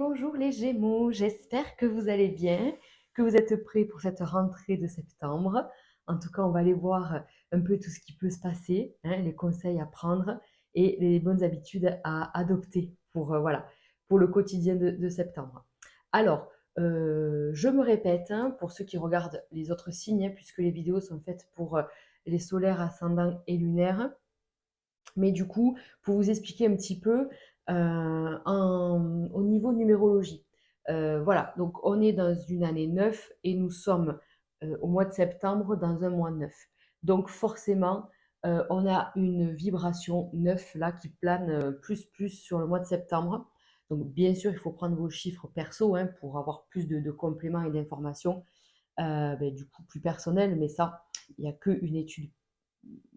Bonjour les Gémeaux, j'espère que vous allez bien, que vous êtes prêts pour cette rentrée de septembre. En tout cas, on va aller voir un peu tout ce qui peut se passer, hein, les conseils à prendre et les bonnes habitudes à adopter pour, voilà, pour le quotidien de septembre. Alors, je me répète, hein, pour ceux qui regardent les autres signes, hein, puisque les vidéos sont faites pour les solaires, ascendants et lunaires. Mais du coup, pour vous expliquer un petit peu au niveau numérologie. Voilà, donc on est dans une année 9 et nous sommes au mois de septembre dans un mois 9. Donc forcément, on a une vibration 9 là qui plane plus sur le mois de septembre. Donc bien sûr, il faut prendre vos chiffres perso, hein, pour avoir plus de compléments et d'informations, du coup plus personnelles, mais ça, il n'y a qu'une étude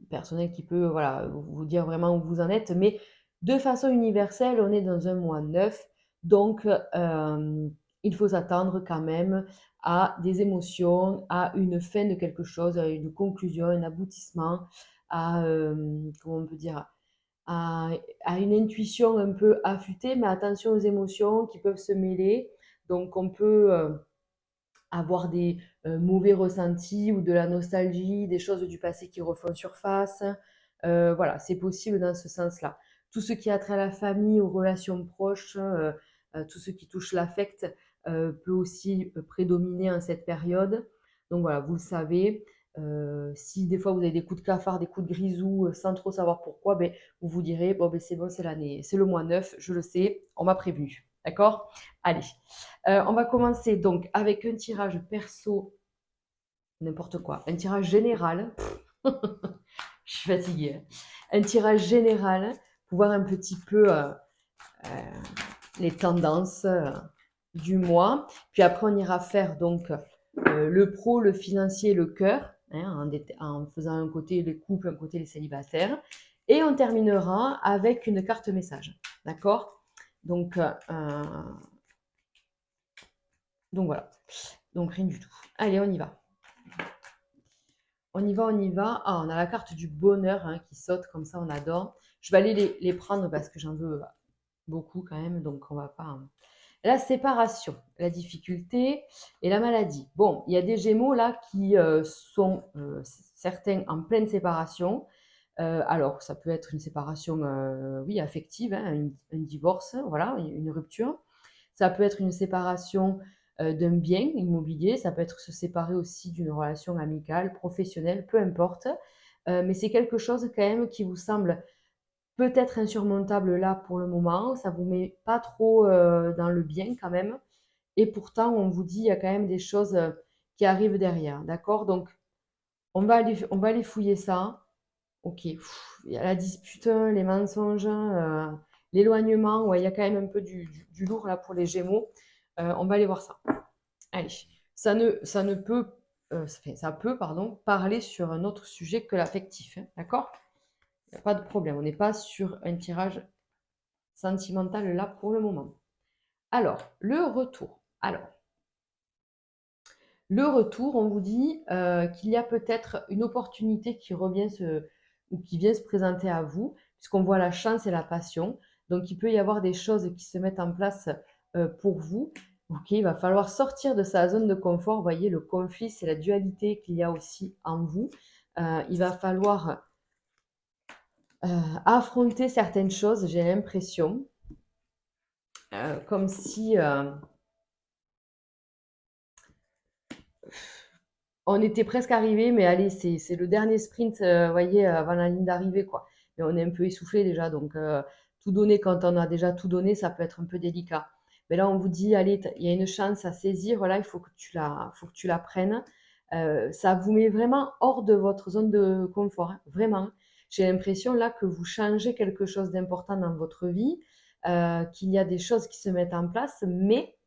personnel qui peut voilà, vous dire vraiment où vous en êtes. Mais de façon universelle, on est dans un mois 9, donc il faut s'attendre quand même à des émotions, à une fin de quelque chose, à une conclusion, un aboutissement, à, comment on peut dire, à, à une intuition un peu affûtée, mais attention aux émotions qui peuvent se mêler. Donc on peut avoir des mauvais ressentis ou de la nostalgie, des choses du passé qui refont surface. Voilà, c'est possible dans ce sens-là. Tout ce qui a trait à la famille, aux relations proches, tout ce qui touche l'affect peut aussi prédominer en cette période. Donc voilà, vous le savez. Si des fois vous avez des coups de cafard, des coups de grisou, sans trop savoir pourquoi, ben, vous vous direz, bon, ben, c'est bon, c'est l'année, c'est le mois 9, je le sais, on m'a prévenu. D'accord? Allez, on va commencer donc avec un tirage perso, n'importe quoi, un tirage général. Je suis fatiguée, hein. Un tirage général pour voir un petit peu euh, les tendances du mois. Puis après, on ira faire donc le pro, le financier, le cœur, hein, en faisant un côté les couples, un côté les célibataires. Et on terminera avec une carte message. D'accord? Donc, donc voilà. Donc rien du tout. Allez, on y va. On y va, on y va. Ah, on a la carte du bonheur, hein, qui saute comme ça, on adore. Je vais aller les prendre parce que j'en veux beaucoup quand même, donc on va pas, hein. La séparation, la difficulté et la maladie. Bon, il y a des Gémeaux là qui sont certains en pleine séparation. Alors, ça peut être une séparation, oui, affective, hein, un divorce, voilà, une rupture. Ça peut être une séparation d'un bien immobilier, ça peut être se séparer aussi d'une relation amicale, professionnelle, peu importe. Mais c'est quelque chose quand même qui vous semble peut-être insurmontable là pour le moment. Ça vous met pas trop dans le bien quand même. Et pourtant, on vous dit il y a quand même des choses qui arrivent derrière. D'accord? Donc, on va aller fouiller ça. Ok, il y a la dispute, hein, les mensonges, hein, l'éloignement. Ouais, il y a quand même un peu du lourd là pour les Gémeaux. On va aller voir ça. Allez, ça ne peut, ça peut, pardon, parler sur un autre sujet que l'affectif, hein, d'accord? Il n'y a pas de problème. On n'est pas sur un tirage sentimental là pour le moment. Alors, le retour. Alors, le retour, on vous dit qu'il y a peut-être une opportunité qui revient ou qui vient se présenter à vous, puisqu'on voit la chance et la passion. Donc, il peut y avoir des choses qui se mettent en place pour vous. Ok, il va falloir sortir de sa zone de confort. Vous voyez, le conflit, c'est la dualité qu'il y a aussi en vous. Il va falloir affronter certaines choses, j'ai l'impression, comme si on était presque arrivé, mais allez, c'est le dernier sprint, vous voyez, avant la ligne d'arrivée, quoi. Et on est un peu essoufflé déjà, donc tout donner quand on a déjà tout donné, ça peut être un peu délicat. Mais là, on vous dit, allez, il y a une chance à saisir, voilà, il faut que tu la prennes. Ça vous met vraiment hors de votre zone de confort, hein, vraiment. J'ai l'impression là que vous changez quelque chose d'important dans votre vie, qu'il y a des choses qui se mettent en place, mais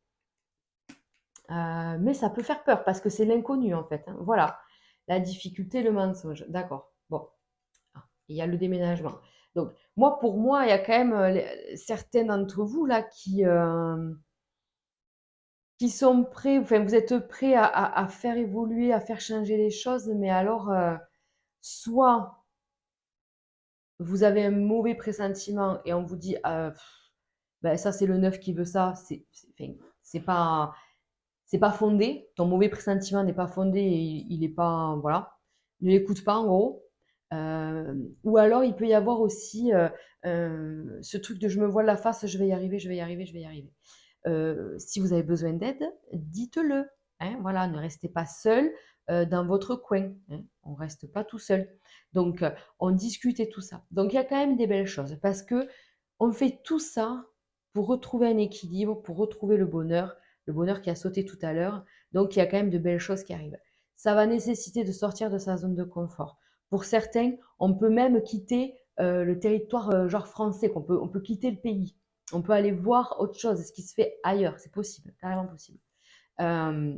ça peut faire peur parce que c'est l'inconnu en fait, hein. Voilà, la difficulté, le mensonge. D'accord. Bon, ah, il y a le déménagement. Donc, moi, pour moi, il y a quand même certains d'entre vous là qui sont prêts, enfin, vous êtes prêts à faire évoluer, à faire changer les choses, mais alors, soit vous avez un mauvais pressentiment et on vous dit ben, ça c'est le 9 qui veut ça, enfin, c'est pas, c'est pas fondé, ton mauvais pressentiment n'est pas fondé et il est pas, voilà, ne l'écoute pas en gros. Ou alors il peut y avoir aussi ce truc de je me vois la face, je vais y arriver, je vais y arriver, je vais y arriver. Si vous avez besoin d'aide, dites-le. Hein, voilà, ne restez pas seul dans votre coin. Hein, on ne reste pas tout seul. Donc, on discute et tout ça. Donc, il y a quand même des belles choses parce que on fait tout ça pour retrouver un équilibre, pour retrouver le bonheur qui a sauté tout à l'heure. Donc, il y a quand même de belles choses qui arrivent. Ça va nécessiter de sortir de sa zone de confort. Pour certains, on peut même quitter le territoire genre français, on peut quitter le pays. On peut aller voir autre chose, ce qui se fait ailleurs. C'est possible, carrément possible. Euh,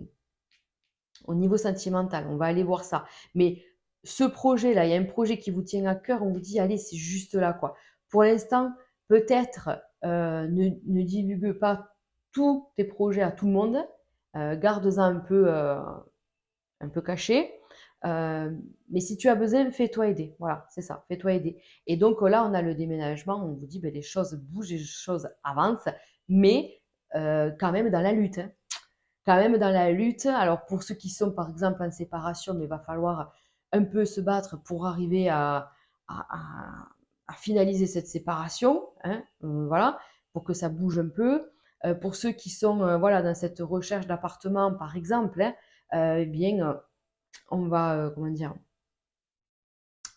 Au niveau sentimental, on va aller voir ça. Mais ce projet-là, il y a un projet qui vous tient à cœur, on vous dit, allez, c'est juste là, quoi. Pour l'instant, peut-être ne divulgue pas tous tes projets à tout le monde. Garde-en un peu caché. Euh, mais si tu as besoin, fais-toi aider. Voilà, c'est ça, fais-toi aider. Et donc là, on a le déménagement, on vous dit, ben, les choses bougent, les choses avancent, mais quand même dans la lutte. Hein. Quand même dans la lutte. Alors pour ceux qui sont par exemple en séparation, mais il va falloir un peu se battre pour arriver à, à- à finaliser cette séparation. Hein, voilà, pour que ça bouge un peu. Pour ceux qui sont voilà, dans cette recherche d'appartement, par exemple, hein, eh bien, on va, comment dire,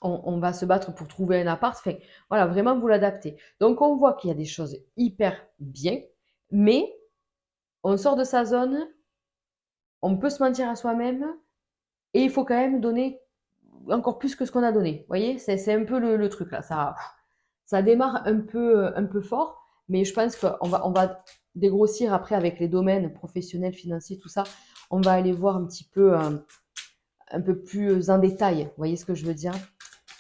on va se battre pour trouver un appart. Enfin, voilà, vraiment vous l'adapter. Donc, on voit qu'il y a des choses hyper bien, mais on sort de sa zone, on peut se mentir à soi-même, et il faut quand même donner encore plus que ce qu'on a donné. Vous voyez, c'est un peu le truc là. Ça démarre un peu fort, mais je pense on va dégrossir après avec les domaines professionnels, financiers, tout ça. On va aller voir un petit peu, un peu plus en détail. Vous voyez ce que je veux dire?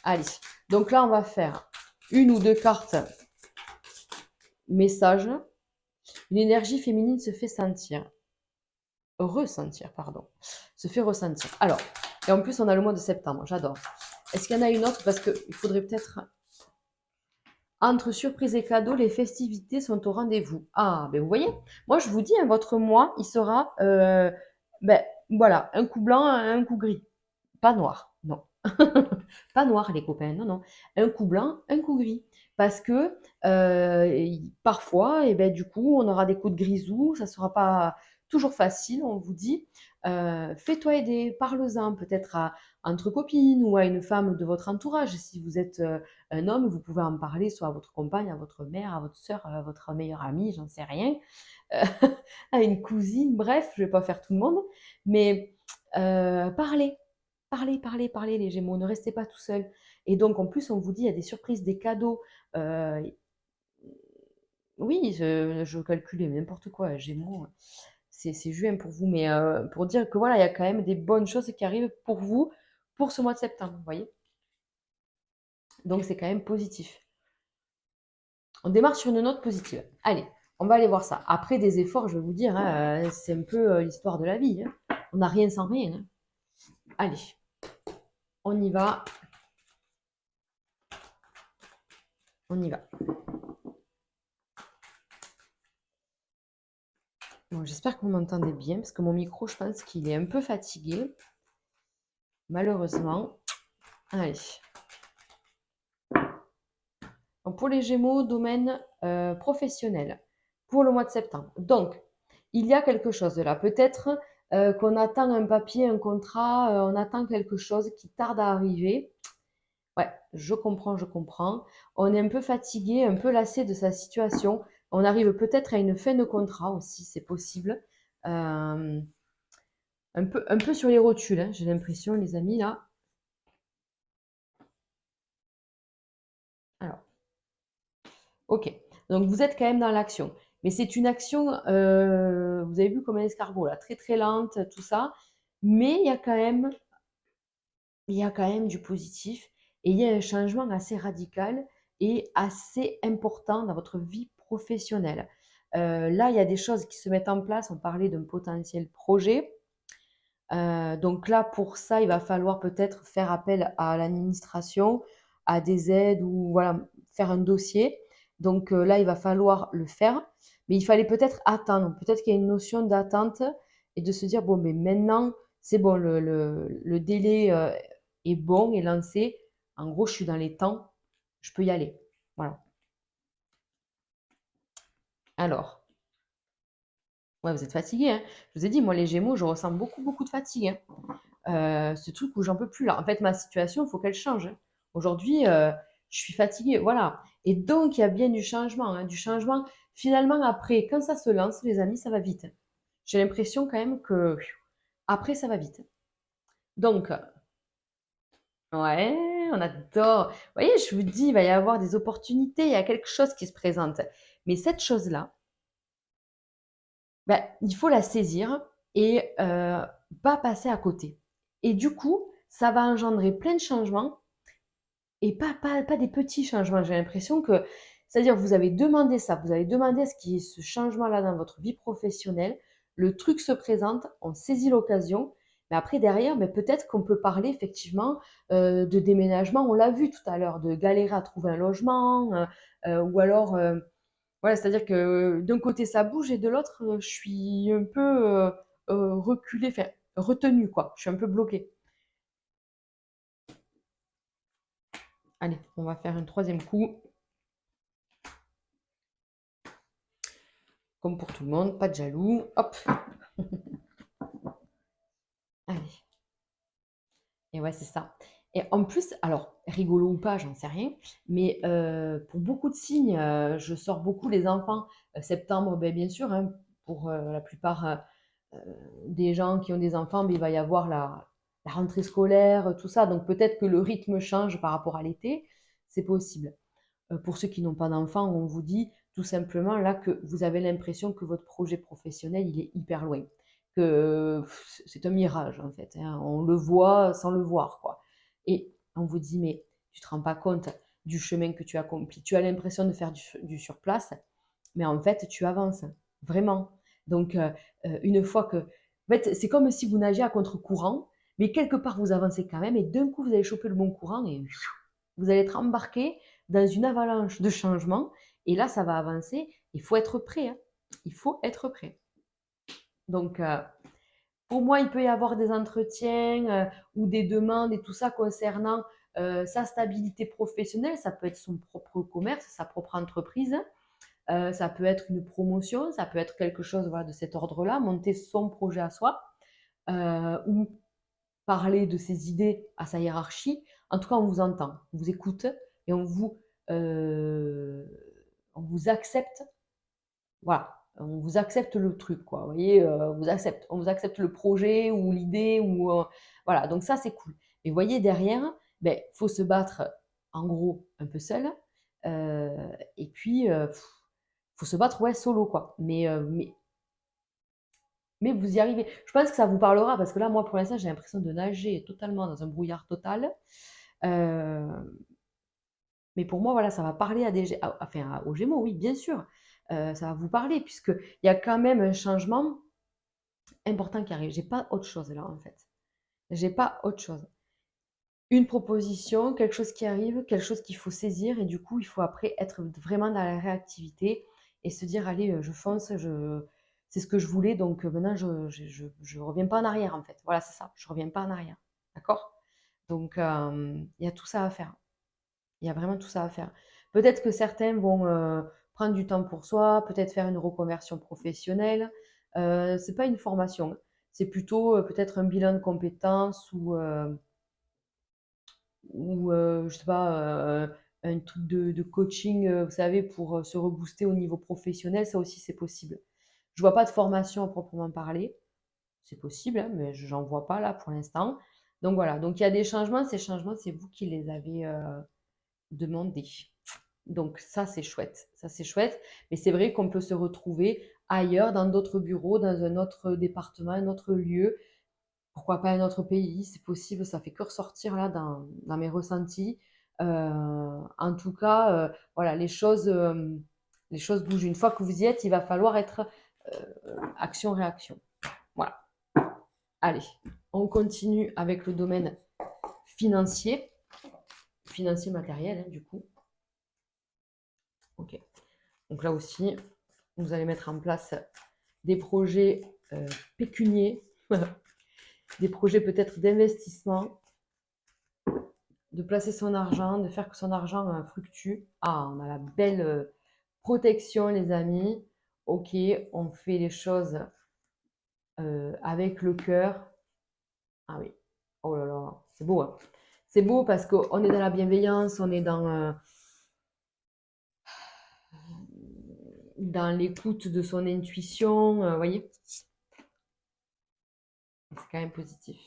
Allez, donc là, on va faire une ou deux cartes message. Une énergie féminine se fait sentir. Ressentir, pardon. Se fait ressentir. Alors, et en plus, on a le mois de septembre. J'adore. Est-ce qu'il y en a une autre? Parce qu'il faudrait peut-être. Entre surprise et cadeaux, les festivités sont au rendez-vous. Ah, ben vous voyez, moi je vous dis, hein, votre mois, il sera, ben voilà, un coup blanc, un coup gris. Pas noir, non. Pas noir, les copains, non, non. Un coup blanc, un coup gris. Parce que parfois, et ben, du coup, on aura des coups de grisou, ça ne sera pas toujours facile, on vous dit. Fais-toi aider, parle-en peut-être entre copines ou à une femme de votre entourage. Si vous êtes un homme, vous pouvez en parler soit à votre compagne, à votre mère, à votre soeur, à votre meilleure amie, j'en sais rien, euh, à une cousine, bref, je ne vais pas faire tout le monde, mais parlez, parlez, parlez, parlez les Gémeaux, ne restez pas tout seul. Et donc en plus, on vous dit, il y a des surprises, des cadeaux. Euh, oui, je calculais n'importe quoi, Gémeaux, c'est juin pour vous, mais pour dire que voilà, il y a quand même des bonnes choses qui arrivent pour vous pour ce mois de septembre, vous voyez. Donc c'est quand même positif. On démarre sur une note positive. Allez, on va aller voir ça. Après des efforts, je vais vous dire, hein, c'est un peu l'histoire de la vie. Hein. On n'a rien sans rien. Hein. Allez, on y va. On y va. Bon, j'espère que vous m'entendez bien, parce que mon micro, je pense qu'il est un peu fatigué, malheureusement. Allez. Donc, pour les Gémeaux, domaine professionnel, pour le mois de septembre. Donc, il y a quelque chose de là. Peut-être qu'on attend un papier, un contrat, on attend quelque chose qui tarde à arriver. Ouais, je comprends, je comprends. On est un peu fatigué, un peu lassé de sa situation. On arrive peut-être à une fin de contrat aussi, c'est possible. Euh, un peu sur les rotules, hein, j'ai l'impression, les amis, là. Alors, ok. Donc, vous êtes quand même dans l'action. Mais c'est une action, vous avez vu comme un escargot, là, très très lente, tout ça. Mais il y a quand même du positif. Et il y a un changement assez radical et assez important dans votre vie professionnelle. Là, il y a des choses qui se mettent en place. On parlait d'un potentiel projet. Donc là, pour ça, il va falloir peut-être faire appel à l'administration, à des aides ou voilà, faire un dossier. Donc là, il va falloir le faire, mais il fallait peut-être attendre. Peut-être qu'il y a une notion d'attente et de se dire, bon, mais maintenant, c'est bon, le délai est bon, est lancé. En gros, je suis dans les temps, je peux y aller. Voilà. Alors, ouais, vous êtes fatigué, hein. Je vous ai dit, moi, les Gémeaux, je ressens beaucoup, beaucoup de fatigue, hein. Ce truc où j'en peux plus là. En fait, ma situation, il faut qu'elle change, hein. Aujourd'hui, je suis fatiguée, voilà. Et donc, il y a bien du changement, hein, du changement. Finalement, après, quand ça se lance, les amis, ça va vite. J'ai l'impression quand même que après, ça va vite. Donc, ouais, on adore. Vous voyez, je vous dis, il va y avoir des opportunités, il y a quelque chose qui se présente. Mais cette chose-là, bah, il faut la saisir et pas passer à côté. Et du coup, ça va engendrer plein de changements et pas des petits changements. J'ai l'impression que, c'est-à-dire, vous avez demandé ça, vous avez demandé à ce qu'il y ait ce changement-là dans votre vie professionnelle. Le truc se présente, on saisit l'occasion. Mais après, derrière, mais peut-être qu'on peut parler effectivement de déménagement. On l'a vu tout à l'heure, de galérer à trouver un logement, ou alors, voilà, c'est-à-dire que d'un côté ça bouge et de l'autre, je suis un peu reculée, enfin retenue, quoi. Je suis un peu bloquée. Allez, on va faire un troisième coup. Comme pour tout le monde, pas de jaloux. Hop, allez. Et ouais, c'est ça. Et en plus, alors, rigolo ou pas, j'en sais rien, mais pour beaucoup de signes, je sors beaucoup les enfants. Septembre, ben, bien sûr, hein, pour la plupart des gens qui ont des enfants, ben, il va y avoir la rentrée scolaire, tout ça. Donc peut-être que le rythme change par rapport à l'été, c'est possible. Pour ceux qui n'ont pas d'enfants, on vous dit tout simplement là que vous avez l'impression que votre projet professionnel, il est hyper loin. Que c'est un mirage en fait, hein. On le voit sans le voir, quoi. Et on vous dit, mais tu te rends pas compte du chemin que tu accomplis. Tu as l'impression de faire du surplace, mais en fait, tu avances, vraiment. Donc, une fois que... En fait, c'est comme si vous nagiez à contre-courant, mais quelque part, vous avancez quand même, et d'un coup, vous allez choper le bon courant, et vous allez être embarqué dans une avalanche de changements, et là, ça va avancer. Il faut être prêt, hein. Il faut être prêt. Donc, pour moi, il peut y avoir des entretiens ou des demandes et tout ça concernant sa stabilité professionnelle. Ça peut être son propre commerce, sa propre entreprise. Ça peut être une promotion, ça peut être quelque chose voilà, de cet ordre-là, monter son projet à soi, ou parler de ses idées à sa hiérarchie. En tout cas, on vous entend, on vous écoute et euh, on vous accepte. Voilà, on vous accepte le truc, quoi. Vous voyez, on vous accepte le projet ou l'idée ou voilà. Donc ça, c'est cool. Mais vous voyez derrière, ben faut se battre en gros un peu seul. Et puis faut se battre ouais solo quoi. Mais vous y arrivez. Je pense que ça vous parlera parce que là, moi, pour l'instant, j'ai l'impression de nager totalement dans un brouillard total. Euh, mais pour moi, voilà, ça va parler enfin, aux Gémeaux, oui, bien sûr. Ça va vous parler puisqu'il y a quand même un changement important qui arrive. J'ai pas autre chose là, en fait. J'ai pas autre chose. Une proposition, quelque chose qui arrive, quelque chose qu'il faut saisir et du coup, il faut après être vraiment dans la réactivité et se dire, allez, je fonce, c'est ce que je voulais, donc maintenant, je reviens pas en arrière, en fait. Voilà, c'est ça, je reviens pas en arrière. D'accord? Donc, il y a tout ça à faire. Il y a vraiment tout ça à faire. Peut-être que certains vont prendre du temps pour soi, peut-être faire une reconversion professionnelle. C'est pas une formation, hein. C'est plutôt peut-être un bilan de compétences ou je sais pas, un truc de coaching, vous savez, pour se rebooster au niveau professionnel. Ça aussi, c'est possible. Je vois pas de formation à proprement parler. C'est possible, hein, mais j'en vois pas là pour l'instant. Donc voilà. Donc il y a des changements. Ces changements, c'est vous qui les avez demandés. Donc ça, c'est chouette. Ça, c'est chouette. Mais c'est vrai qu'on peut se retrouver ailleurs, dans d'autres bureaux, dans un autre département, un autre lieu. Pourquoi pas un autre pays? C'est possible. Ça fait que ressortir là dans mes ressentis. En tout cas, voilà, les choses bougent. Une fois que vous y êtes, il va falloir être action-réaction. Voilà. Allez, on continue avec le domaine financier, financier matériel, hein, du coup. OK. Donc là aussi, vous allez mettre en place des projets pécuniers, des projets peut-être d'investissement, de placer son argent, de faire que son argent fluctue. Ah, on a la belle protection, les amis. OK, on fait les choses avec le cœur. Ah oui, oh là là, c'est beau, hein. C'est beau parce qu'on est dans la bienveillance, on est dans l'écoute de son intuition, vous voyez, c'est quand même positif.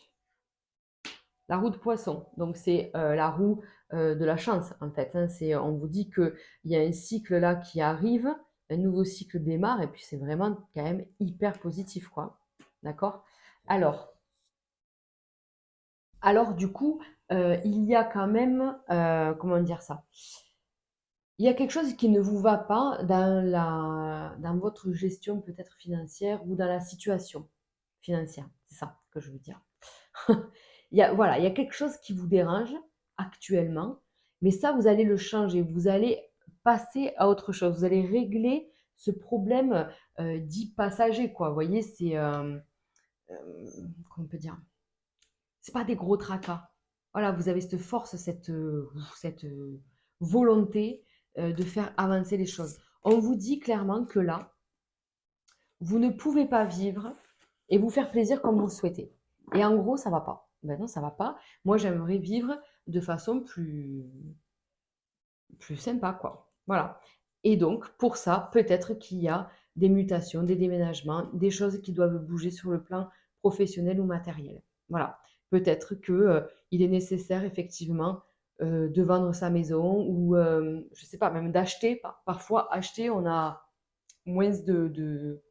La roue de poisson, donc c'est la roue de la chance en fait, hein. On vous dit qu'il y a un cycle là qui arrive, un nouveau cycle démarre et puis c'est vraiment quand même hyper positif, quoi. D'accord? Alors, alors du coup, il y a quand même, comment dire ça? Il y a quelque chose qui ne vous va pas dans votre gestion peut-être financière ou dans la situation financière. C'est ça que je veux dire. Voilà, il y a quelque chose qui vous dérange actuellement, mais ça, vous allez le changer. Vous allez passer à autre chose. Vous allez régler ce problème dit passager, quoi. Vous voyez, comment on peut dire? C'est pas des gros tracas. Voilà, vous avez cette force, cette volonté de faire avancer les choses. On vous dit clairement que là, vous ne pouvez pas vivre et vous faire plaisir comme vous le souhaitez. Et en gros, ça va pas. Ben non, ça va pas. Moi, j'aimerais vivre de façon plus sympa, quoi. Voilà. Et donc, pour ça, peut-être qu'il y a des mutations, des déménagements, des choses qui doivent bouger sur le plan professionnel ou matériel. Voilà. Peut-être que, il est nécessaire effectivement de vendre sa maison ou, je sais pas, même d'acheter. Parfois, acheter, on a moins de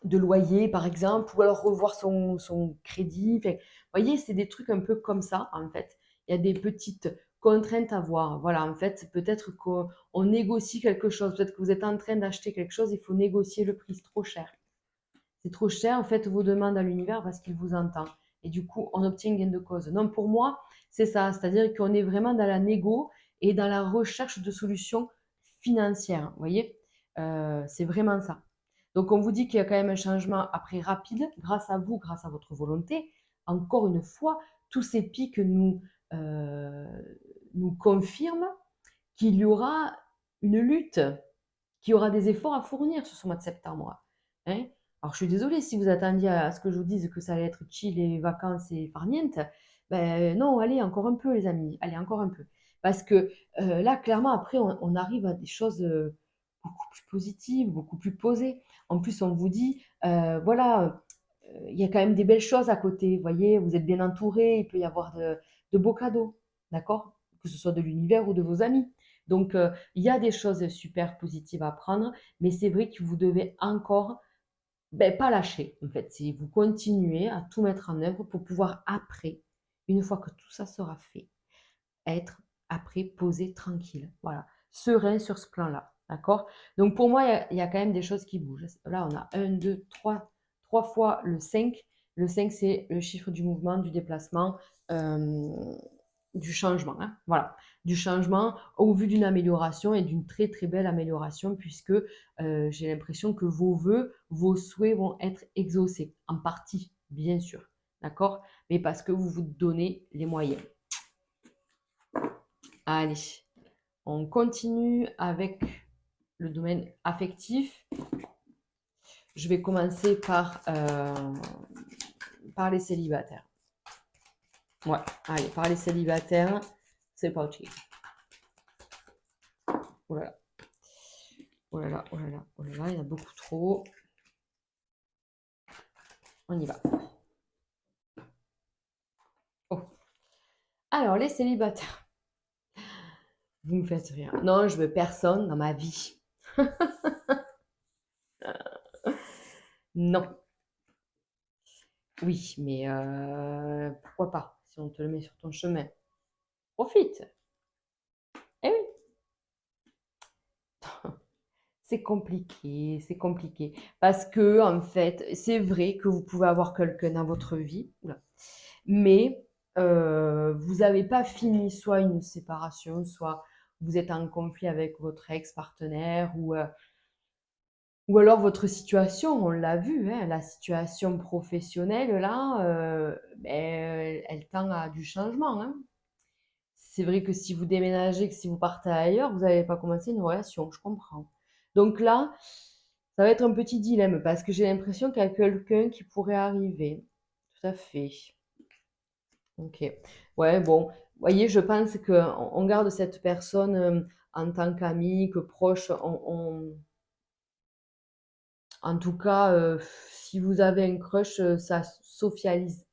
loyer, par exemple, ou alors revoir son crédit. Enfin, vous voyez, c'est des trucs un peu comme ça, en fait. Il y a des petites contraintes à voir. Voilà, en fait, peut-être qu'on négocie quelque chose. Peut-être que vous êtes en train d'acheter quelque chose, il faut négocier le prix, c'est trop cher. C'est trop cher, en fait, vos demandes à l'univers parce qu'il vous entend. Et du coup, on obtient gain de cause. Non, pour moi, c'est ça. C'est-à-dire qu'on est vraiment dans la négo et dans la recherche de solutions financières. Vous voyez. C'est vraiment ça. Donc, on vous dit qu'il y a quand même un changement après rapide, grâce à vous, grâce à votre volonté. Encore une fois, tous ces pics euh, nous confirment qu'il y aura une lutte, qu'il y aura des efforts à fournir sur ce mois de septembre. Hein. Alors, je suis désolée si vous attendiez à ce que je vous dise que ça allait être chill et vacances et farniente. Ben non, allez, encore un peu, les amis. Allez, encore un peu. Parce que là, clairement, après, on arrive à des choses beaucoup plus positives, beaucoup plus posées. En plus, on vous dit, voilà, il y a quand même des belles choses à côté. Vous voyez, vous êtes bien entouré, il peut y avoir de beaux cadeaux. D'accord? Que ce soit de l'univers ou de vos amis. Donc, il y a des choses super positives à prendre, mais c'est vrai que vous devez encore ben, pas lâcher, en fait. Si vous continuez à tout mettre en œuvre pour pouvoir après, une fois que tout ça sera fait, être après posé tranquille. Voilà. Serein sur ce plan-là. D'accord? Donc pour moi, il y a quand même des choses qui bougent. Là, on a un, 2, 3 fois le 5. Le 5, c'est le chiffre du mouvement, du déplacement, du changement. Hein. Voilà. Du changement au vu d'une amélioration et d'une très très belle amélioration puisque j'ai l'impression que vos vœux, vos souhaits vont être exaucés. En partie, bien sûr. D'accord? Mais parce que vous vous donnez les moyens. Allez, on continue avec le domaine affectif. Je vais commencer par les célibataires. Ouais, allez, par les célibataires, c'est parti. Oh là là. Oh là là, oh là là, oh là là, il y en a beaucoup trop. On y va. Oh. Alors, les célibataires. Vous me faites rire. Non, je veux personne dans ma vie. Non. Oui, mais pourquoi pas, si on te le met sur ton chemin. Profite. Eh oui. C'est compliqué, c'est compliqué. Parce que, en fait, c'est vrai que vous pouvez avoir quelqu'un dans votre vie, oula, mais vous n'avez pas fini soit une séparation, soit vous êtes en conflit avec votre ex-partenaire ou alors votre situation, on l'a vu, hein, la situation professionnelle là, beh, elle tend à du changement, hein. C'est vrai que si vous déménagez, que si vous partez ailleurs, vous n'allez pas commencer une relation, je comprends. Donc là, ça va être un petit dilemme parce que j'ai l'impression qu'il y a quelqu'un qui pourrait arriver. Tout à fait. OK. Ouais, bon, vous voyez, je pense qu'on garde cette personne, en tant qu'amie, que proche. En tout cas, si vous avez un crush, ça socialise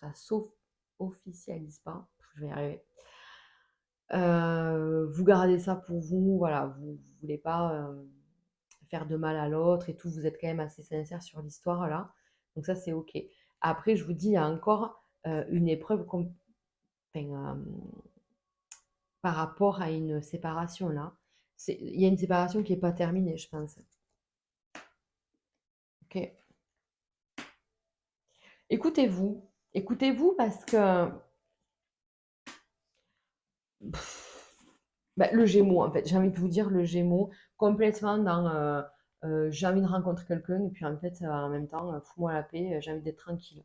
ça s'off officialise pas, je vais y arriver. Vous gardez ça pour vous, voilà, vous voulez pas, faire de mal à l'autre et tout, vous êtes quand même assez sincère sur l'histoire là, donc ça c'est OK. Après je vous dis, il y a encore, une épreuve enfin, par rapport à une séparation là. Il y a une séparation qui est pas terminée, je pense. OK. Écoutez-vous, écoutez-vous parce que bah, le Gémeaux, en fait, j'ai envie de vous dire le Gémeaux, complètement dans j'ai envie de rencontrer quelqu'un, et puis en fait, en même temps, fous-moi la paix, j'ai envie d'être tranquille.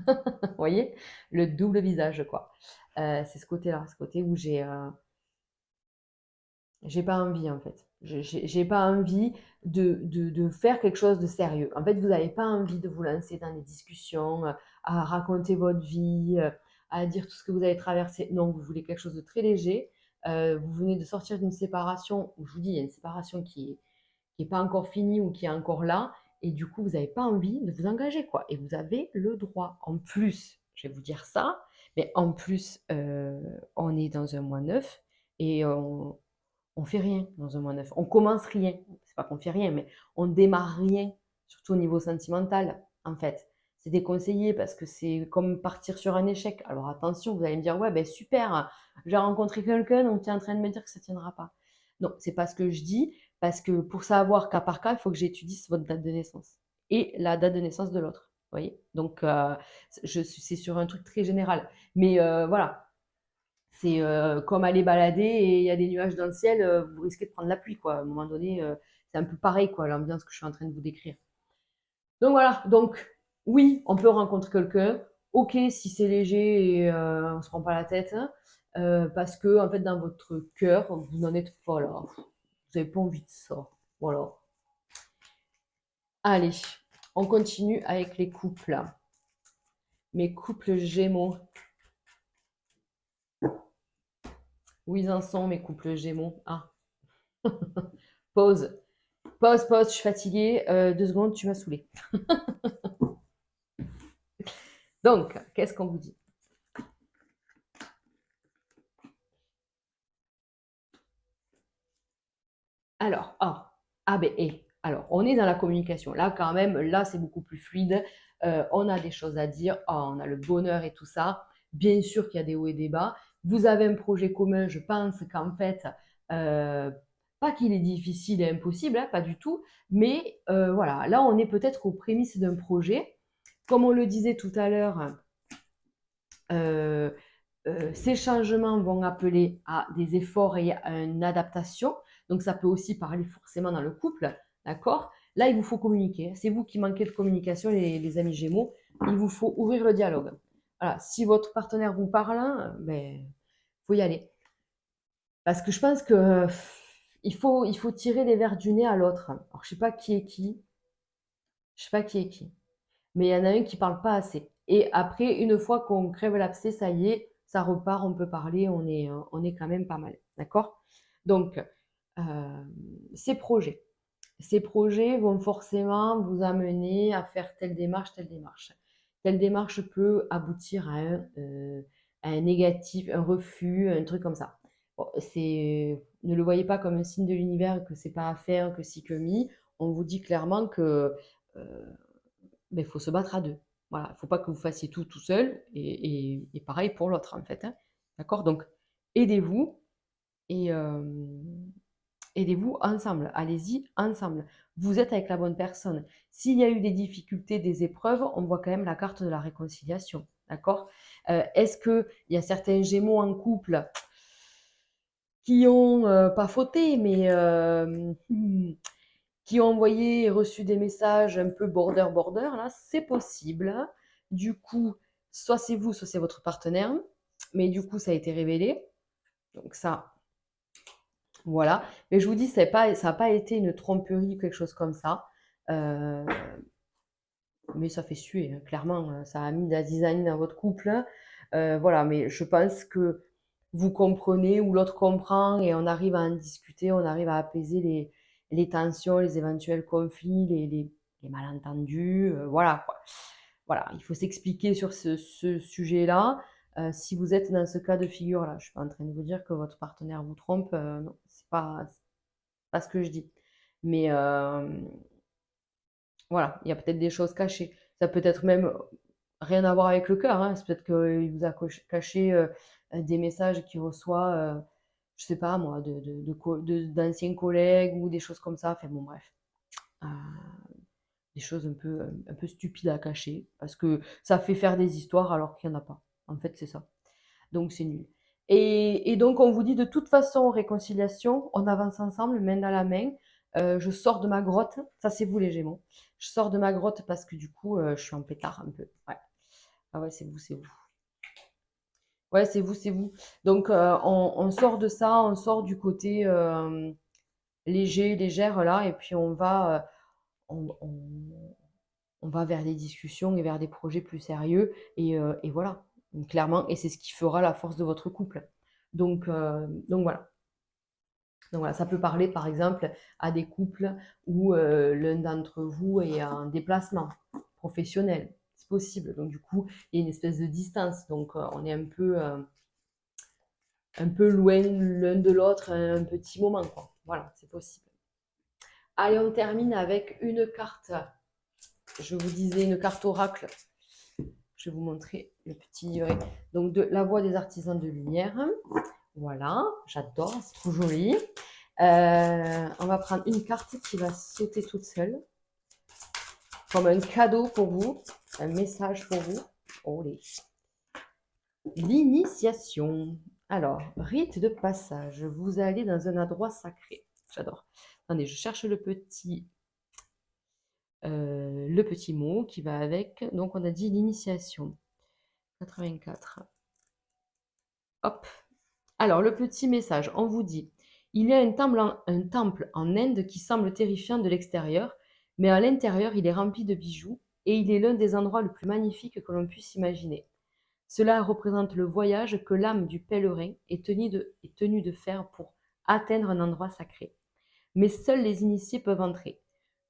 Vous voyez? Le double visage, quoi. C'est ce côté-là, ce côté où j'ai pas envie, en fait. J'ai pas envie de faire quelque chose de sérieux. En fait, vous n'avez pas envie de vous lancer dans des discussions, à raconter votre vie, à dire tout ce que vous avez traversé. Non, vous voulez quelque chose de très léger. Vous venez de sortir d'une séparation où je vous dis, il y a une séparation qui est pas encore finie ou qui est encore là, et du coup, vous n'avez pas envie de vous engager, quoi. Et vous avez le droit. En plus, je vais vous dire ça, mais en plus, on est dans un mois neuf et on fait rien dans un mois neuf. On commence rien. C'est pas qu'on fait rien, mais on démarre rien, surtout au niveau sentimental, en fait. C'est déconseillé parce que c'est comme partir sur un échec. Alors attention, vous allez me dire, ouais, ben super, j'ai rencontré quelqu'un, donc tu es en train de me dire que ça tiendra pas. Non, c'est pas ce que je dis, parce que pour savoir cas par cas, il faut que j'étudie votre date de naissance et la date de naissance de l'autre. Vous voyez? Donc, c'est sur un truc très général. Mais voilà, c'est comme aller balader et il y a des nuages dans le ciel, vous risquez de prendre la pluie, quoi. À un moment donné, c'est un peu pareil, quoi, l'ambiance que je suis en train de vous décrire. Donc voilà, donc oui, on peut rencontrer quelqu'un. Ok, si c'est léger et on se prend pas la tête, hein, parce que en fait, dans votre cœur, vous n'en êtes pas là. Vous n'avez pas envie de ça. Voilà. Allez, on continue avec les couples. Mes couples Gémeaux. Où ils en sont, mes couples Gémeaux? Ah, pause. Pause, pause, je suis fatiguée. 2 secondes, tu m'as saoulée. Donc, qu'est-ce qu'on vous dit? Alors, ben, alors, on est dans la communication. Là, quand même, là, c'est beaucoup plus fluide. On a des choses à dire. On a le bonheur et tout ça. Bien sûr qu'il y a des hauts et des bas. Vous avez un projet commun. Je pense qu'en fait, euh, pas qu'il est difficile et impossible, hein, pas du tout. Mais voilà, là, on est peut-être aux prémices d'un projet. Comme on le disait tout à l'heure, euh, ces changements vont appeler à des efforts et à une adaptation. Donc, ça peut aussi parler forcément dans le couple, d'accord? Là, il vous faut communiquer. C'est vous qui manquez de communication, les amis Gémeaux. Il vous faut ouvrir le dialogue. Voilà. Si votre partenaire vous parle, hein, ben, faut y aller. Parce que je pense que il faut tirer les verres du nez à l'autre. Alors, je sais pas qui est qui. Je sais pas qui est qui. Mais il y en a un qui parle pas assez. Et après, une fois qu'on crève l'abcès, ça y est, ça repart, on peut parler, on est quand même pas mal. D'accord? Donc, euh, ces projets. Ces projets vont forcément vous amener à faire telle démarche, telle démarche. Telle démarche peut aboutir à un négatif, un refus, un truc comme ça. Bon, ne le voyez pas comme un signe de l'univers que c'est pas à faire, que si que mi. On vous dit clairement que euh, mais il faut se battre à deux. Voilà, il ne faut pas que vous fassiez tout tout seul et pareil pour l'autre en fait, hein. D'accord? Donc aidez-vous et aidez-vous ensemble. Allez-y ensemble. Vous êtes avec la bonne personne. S'il y a eu des difficultés, des épreuves, on voit quand même la carte de la réconciliation. D'accord? Est-ce qu'il y a certains Gémeaux en couple qui ont, pas fauté, mais qui ont envoyé et reçu des messages un peu border là, c'est possible. Du coup, soit c'est vous, soit c'est votre partenaire, mais du coup, ça a été révélé. Donc ça, voilà. Mais je vous dis, ça a pas été une tromperie ou quelque chose comme ça. Euh, mais ça fait suer, hein, clairement. Ça a mis de la design dans votre couple. Voilà, mais je pense que vous comprenez ou l'autre comprend et on arrive à en discuter, on arrive à apaiser les tensions, les éventuels conflits, les malentendus. Voilà, quoi. Voilà, il faut s'expliquer sur ce sujet-là. Si vous êtes dans ce cas de figure-là, je ne suis pas en train de vous dire que votre partenaire vous trompe. Non, c'est pas ce que je dis. Mais voilà, il y a peut-être des choses cachées. Ça peut être même rien à voir avec le cœur, hein. C'est peut-être qu'il vous a caché des messages qu'il reçoit, je sais pas moi, d'anciens collègues ou des choses comme ça. Enfin bon, bref. Euh, des choses un peu stupides à cacher parce que ça fait faire des histoires alors qu'il n'y en a pas. En fait, c'est ça. Donc, c'est nul. Et donc, on vous dit de toute façon, réconciliation, on avance ensemble, main dans la main. Je sors de ma grotte, ça c'est vous les Gémeaux. Je sors de ma grotte parce que du coup, je suis en pétard un peu. Ouais. Ah ouais, c'est vous, c'est vous. Ouais, c'est vous, c'est vous. Donc, on sort de ça, on sort du côté léger, légère là, et puis on va vers des discussions et vers des projets plus sérieux. Et voilà, donc, clairement, et c'est ce qui fera la force de votre couple. Donc voilà. Donc voilà, ça peut parler par exemple à des couples où l'un d'entre vous est en déplacement professionnel. C'est possible. Donc du coup, il y a une espèce de distance. Donc on est un peu loin l'un de l'autre un petit moment, quoi. Voilà, c'est possible. Allez, on termine avec une carte. Je vous disais une carte oracle. Je vais vous montrer le petit livret. Donc, de la voix des artisans de lumière. Voilà, j'adore, c'est trop joli. On va prendre une carte qui va sauter toute seule, comme un cadeau pour vous, un message pour vous. Oh, l'initiation. Alors, rite de passage. Vous allez dans un endroit sacré. J'adore. Attendez, je cherche le petit mot qui va avec. Donc, on a dit l'initiation. 84. Hop. Alors, le petit message, on vous dit, il y a un temple en Inde qui semble terrifiant de l'extérieur, mais à l'intérieur, il est rempli de bijoux et il est l'un des endroits le plus magnifiques que l'on puisse imaginer. Cela représente le voyage que l'âme du pèlerin est tenue de faire pour atteindre un endroit sacré. Mais seuls les initiés peuvent entrer.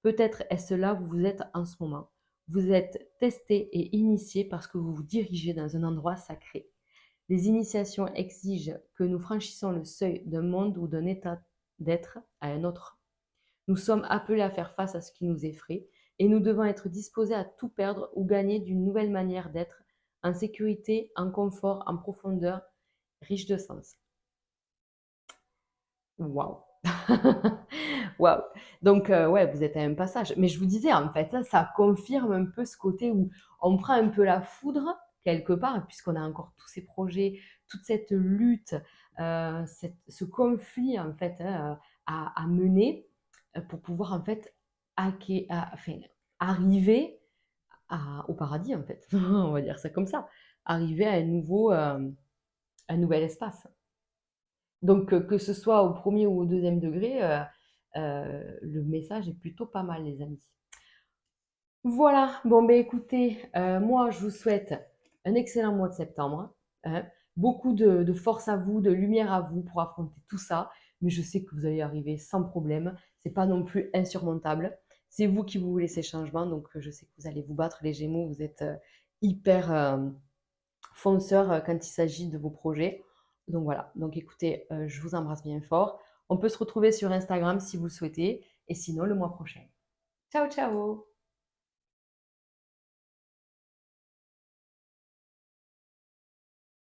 Peut-être est-ce là où vous êtes en ce moment. Vous êtes testé et initié parce que vous vous dirigez dans un endroit sacré. Les initiations exigent que nous franchissions le seuil d'un monde ou d'un état d'être à un autre. Nous sommes appelés à faire face à ce qui nous effraie et nous devons être disposés à tout perdre ou gagner d'une nouvelle manière d'être, en sécurité, en confort, en profondeur, riche de sens. Waouh! Waouh! Donc, ouais, vous êtes à un passage. Mais je vous disais, en fait, ça confirme un peu ce côté où on prend un peu la foudre, quelque part, puisqu'on a encore tous ces projets, toute cette lutte, ce conflit, en fait, hein, à mener pour pouvoir, en fait, enfin, arriver au paradis, en fait. On va dire ça comme ça. Arriver à un nouvel espace. Donc, que ce soit au premier ou au deuxième degré, le message est plutôt pas mal, les amis. Voilà, bon, ben écoutez, moi, je vous souhaite un excellent mois de septembre, hein. Beaucoup de force à vous, de lumière à vous pour affronter tout ça. Mais je sais que vous allez y arriver sans problème. C'est pas non plus insurmontable. C'est vous qui vous voulez ces changements, donc je sais que vous allez vous battre, les Gémeaux. Vous êtes hyper fonceurs quand il s'agit de vos projets. Donc voilà, donc écoutez, je vous embrasse bien fort. On peut se retrouver sur Instagram si vous le souhaitez, et sinon le mois prochain. Ciao, ciao!